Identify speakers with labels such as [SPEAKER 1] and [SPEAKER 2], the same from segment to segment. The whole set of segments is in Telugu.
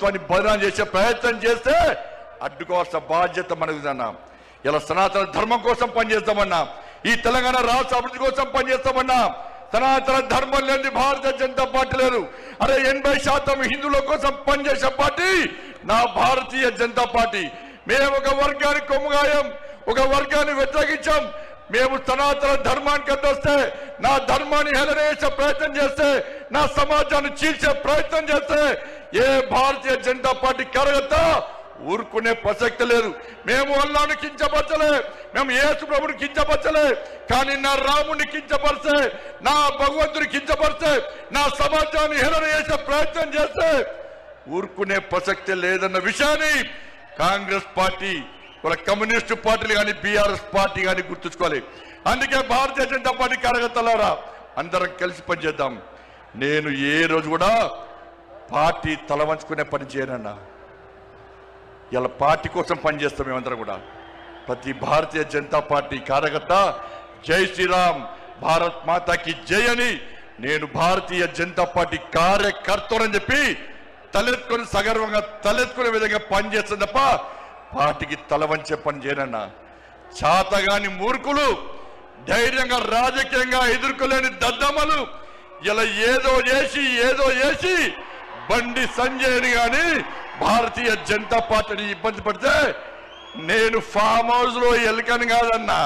[SPEAKER 1] ప్రభుత్వాన్ని బదనాం చేసే ప్రయత్నం చేస్తే అడ్డుకోవాల్సిన బాధ్యత మనకుదన్నా. ఇలా సనాతన ధర్మం కోసం పనిచేస్తామన్నా, ఈ తెలంగాణ రాష్ట్ర అభివృద్ధి కోసం పనిచేస్తామన్నా. సనాతన ధర్మం లేని భారతీయ జనతా పార్టీ లేదు. అరే 80% హిందువుల కోసం పనిచేసే పార్టీ నా భారతీయ జనతా పార్టీ. మేము ఒక వర్గానికి కొమ్ముగాయం, ఒక వర్గాన్ని వ్యతిరేకించాం. మేము సనాతన ధర్మానికి అడ్డొస్తే, నా ధర్మాన్ని హేళన చేసే ప్రయత్నం చేస్తే, నా సమాజాన్ని చీల్చే ప్రయత్నం చేస్తే ఏ భారతీయ జనతా పార్టీ కార్యకర్త ఊరుకునే ప్రసక్తి లేదు. మేము అల్లాను కించపరచలే, మేము యేసు ప్రభుని కించపరచలే, కానీ నా రాముని కించపరిస్తే, నా భగవంతుని కించపరిస్తే, నా సమాజాన్ని హేళన చేసే ప్రయత్నం చేస్తే ఊరుకునే ప్రసక్తి లేదన్న విషయాన్ని కాంగ్రెస్ పార్టీ, వాళ్ళ కమ్యూనిస్టు పార్టీలు కానీ బీఆర్ఎస్ పార్టీ కానీ గుర్తుంచుకోవాలి. అందుకే భారతీయ జనతా పార్టీ కార్యకర్తలారా అందరం కలిసి పనిచేద్దాం. నేను ఏ రోజు కూడా పార్టీ తల వంచుకునే పని చేయనన్నా. ఇలా పార్టీ కోసం పనిచేస్తాం. మేమందరం కూడా ప్రతి భారతీయ జనతా పార్టీ కార్యకర్త జై శ్రీరామ్, భారత్ మాతాకి జై అని నేను భారతీయ జనతా పార్టీ కార్యకర్తలని చెప్పి తలెత్తుకొని సగర్వంగా తలెత్తుకునే విధంగా పనిచేస్తుంది తప్ప పార్టీకి తల వంచే పని చేయనన్నా. చాతగాని మూర్ఖులు, ధైర్యంగా రాజకీయంగా ఎదుర్కోలేని దద్దమ్మలు ఇలా ఏదో చేసి బండి సంజయ్ని గాని భారతీయ జనతా పార్టీని ఇబ్బంది పడితే నేను ఫామ్ హౌస్ లో ఎలుకని కాదన్నా,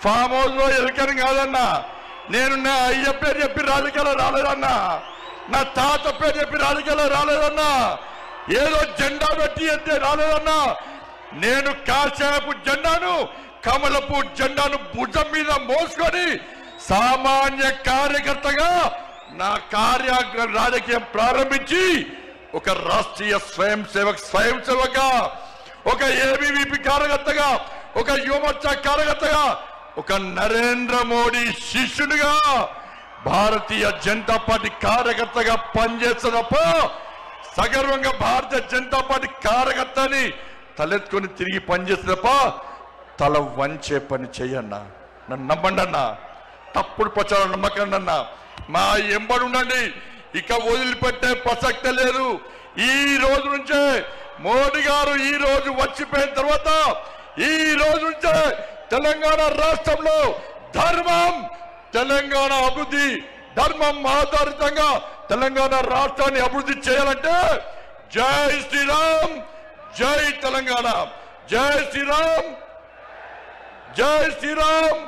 [SPEAKER 1] ఫామ్ హౌస్ లో ఎలుకని కాదన్నా. నేను నా అయ్య పేరు చెప్పి రాజకీయాలు రాలేదన్నా, నా తాత పేరు చెప్పి రాజకీయాలు రాలేదన్నా, ఏదో జెండా పెట్టి ఎత్తే రాలేదన్నా. నేను కాశాపు జెండాను, కమలపు జెండాను భుజం మీద మోసుకొని సామాన్య కార్యకర్తగా నా రాజకీయం ప్రారంభించి ఒక రాష్ట్రీయ స్వయం సేవక, ఒక ఏబీవీపీ కార్యకర్తగా, ఒక యువమోర్చా కార్యకర్తగా, ఒక నరేంద్ర మోడీ శిష్యునిగా భారతీయ జనతా పార్టీ కార్యకర్తగా పనిచేస్తున్నప్ప సగర్వంగా భారతీయ జనతా పార్టీ కార్యకర్తని తలెత్తుకొని తిరిగి పనిచేస్తున్నప్ప తల వంచే పని చెయ్యన్నా. నన్ను నమ్మండి అన్నా, తప్పుడు ప్రచారం నమ్మకండి అన్నా. మా ఎంబడి ఉండండి, ఇక వదిలిపెట్టే ప్రసక్తే లేదు. ఈ రోజు నుంచే మోడీ గారు ఈ రోజు వచ్చిపోయిన తర్వాత ఈ రోజు నుంచే తెలంగాణ రాష్ట్రంలో ధర్మం, తెలంగాణ అభివృద్ధి, ధర్మం ఆధారితంగా తెలంగాణ రాష్ట్రాన్ని అభివృద్ధి చేయాలంటే జై శ్రీరామ్, జై తెలంగాణ, జై శ్రీరామ్, జై శ్రీరామ్.